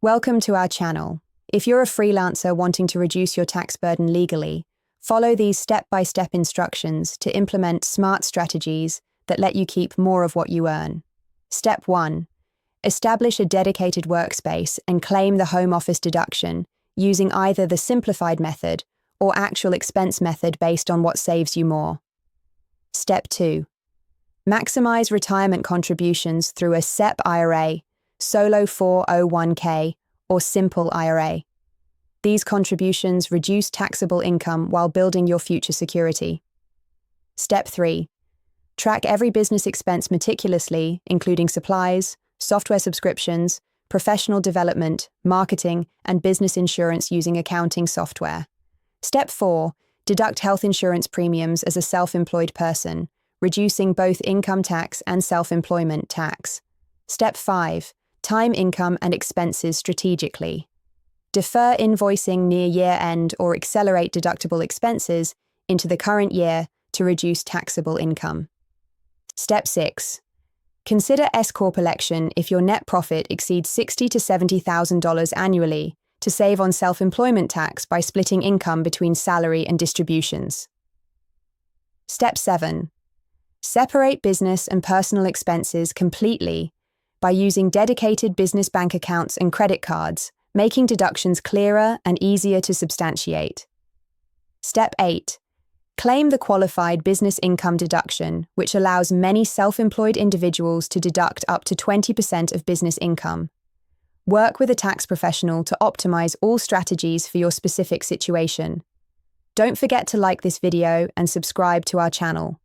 Welcome to our channel. If you're a freelancer wanting to reduce your tax burden legally, follow these step-by-step instructions to implement smart strategies that let you keep more of what you earn. Step 1. Establish a dedicated workspace and claim the home office deduction using either the simplified method or actual expense method based on what saves you more. Step 2. Maximize retirement contributions through a SEP IRA, Solo 401k, or Simple IRA. These contributions reduce taxable income while building your future security. Step 3. Track every business expense meticulously, including supplies, software subscriptions, professional development, marketing, and business insurance using accounting software. Step 4. Deduct health insurance premiums as a self-employed person, reducing both income tax and self-employment tax. Step 5. Time income and expenses strategically. Defer invoicing near year-end or accelerate deductible expenses into the current year to reduce taxable income. Step 6. Consider S-Corp election if your net profit exceeds $60,000 to $70,000 annually to save on self-employment tax by splitting income between salary and distributions. Step 7. Separate business and personal expenses completely by using dedicated business bank accounts and credit cards, making deductions clearer and easier to substantiate. Step 8. Claim the qualified business income deduction, which allows many self-employed individuals to deduct up to 20% of business income. Work with a tax professional to optimize all strategies for your specific situation. Don't forget to like this video and subscribe to our channel.